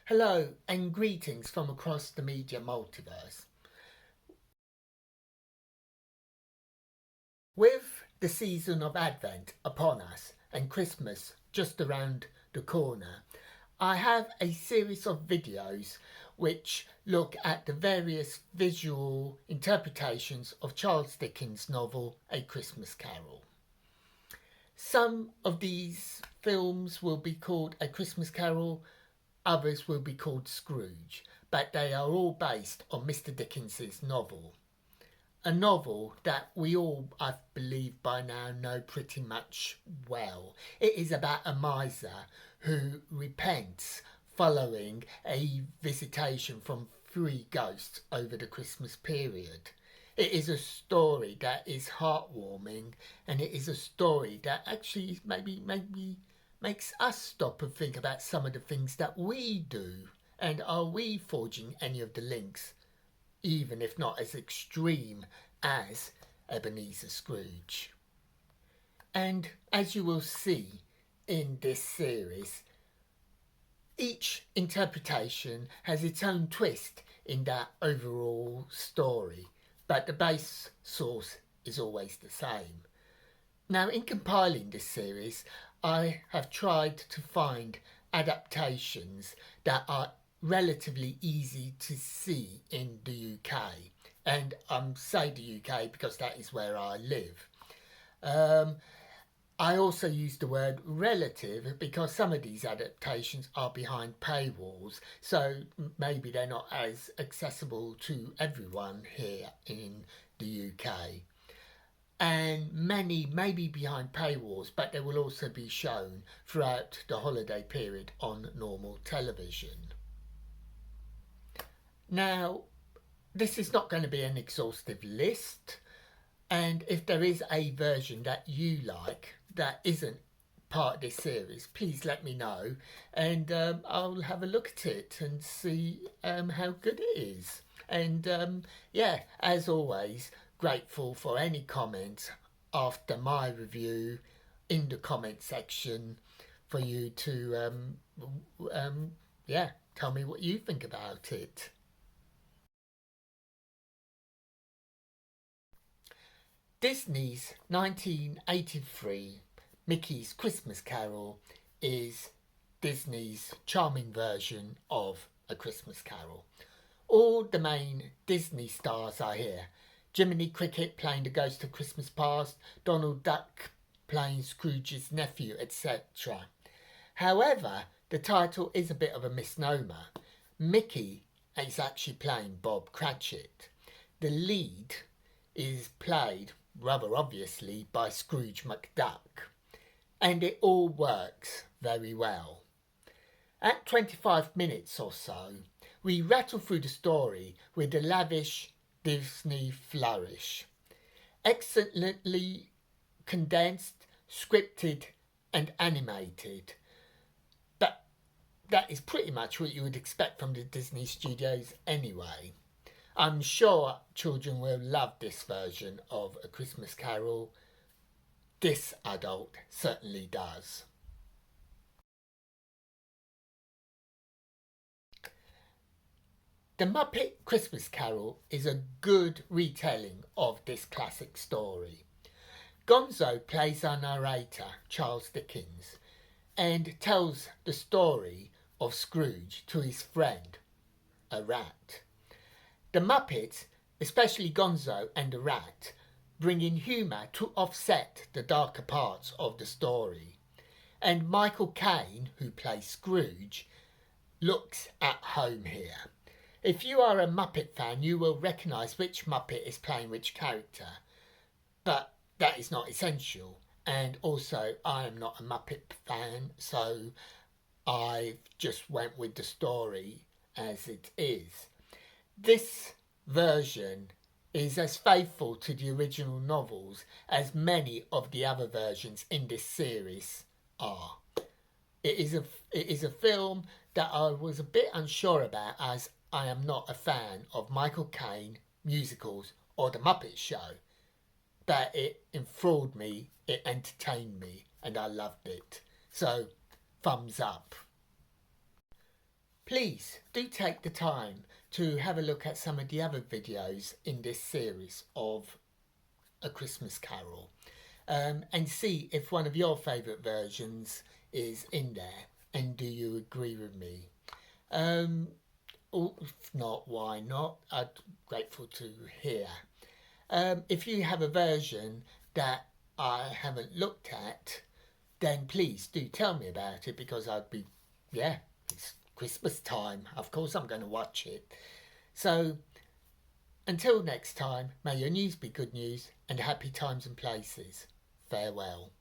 Hello and greetings from across the Media Multiverse. With the season of Advent upon us and Christmas just around the corner, I have a series of videos which look at the various visual interpretations of Charles Dickens' novel A Christmas Carol. Some of these films will be called A Christmas Carol, others will be called Scrooge, but they are all based on Mr. Dickens's novel. A novel that we all, I believe by now, know pretty much well. It is about a miser who repents following a visitation from three ghosts over the Christmas period. It is a story that is heartwarming, and it is a story that actually maybe makes us stop and think about some of the things that we do. And are we forging any of the links, even if not as extreme as Ebenezer Scrooge? And as you will see in this series, each interpretation has its own twist in that overall story, but the base source is always the same. Now, in compiling this series, I have tried to find adaptations that are relatively easy to see in the UK. And say the UK because that is where I live. I also use the word relative because some of these adaptations are behind paywalls, so maybe they're not as accessible to everyone here in the UK. And many may be behind paywalls, but they will also be shown throughout the holiday period on normal television. Now, this is not going to be an exhaustive list, and if there is a version that you like that isn't part of this series, please let me know, and I'll have a look at it and see how good it is. And yeah, as always, grateful for any comments after my review in the comment section for you to yeah, tell me what you think about it. Disney's 1983 Mickey's Christmas Carol is Disney's charming version of A Christmas Carol. All the main Disney stars are here. Jiminy Cricket playing the Ghost of Christmas Past, Donald Duck playing Scrooge's nephew, etc. However, the title is a bit of a misnomer. Mickey is actually playing Bob Cratchit. The lead is played, rather obviously, by Scrooge McDuck. And it all works very well. At 25 minutes or so, we rattle through the story with a lavish Disney flourish. Excellently condensed, scripted and animated. But that is pretty much what you would expect from the Disney studios anyway. I'm sure children will love this version of A Christmas Carol. This adult certainly does. The Muppet Christmas Carol is a good retelling of this classic story. Gonzo plays our narrator, Charles Dickens, and tells the story of Scrooge to his friend, a rat. The Muppets, especially Gonzo and the rat, bring in humour to offset the darker parts of the story. And Michael Caine, who plays Scrooge, looks at home here. If you are a Muppet fan, you will recognise which Muppet is playing which character. But that is not essential. And also, I am not a Muppet fan, so I just went with the story as it is. This version is as faithful to the original novels as many of the other versions in this series are. It is a film that I was a bit unsure about, as I am not a fan of Michael Caine musicals or The Muppet Show. But it enthralled me, it entertained me, and I loved it. So, thumbs up. please do take the time to have a look at some of the other videos in this series of A Christmas Carol, and see if one of your favourite versions is in there, and do you agree with me? Or if not, why not? I'm grateful to hear. If you have a version that I haven't looked at, then please do tell me about it, because I'd be, yeah, it's Christmas time. Of course I'm going to watch it. So until next time, may your news be good news and happy times and places. Farewell.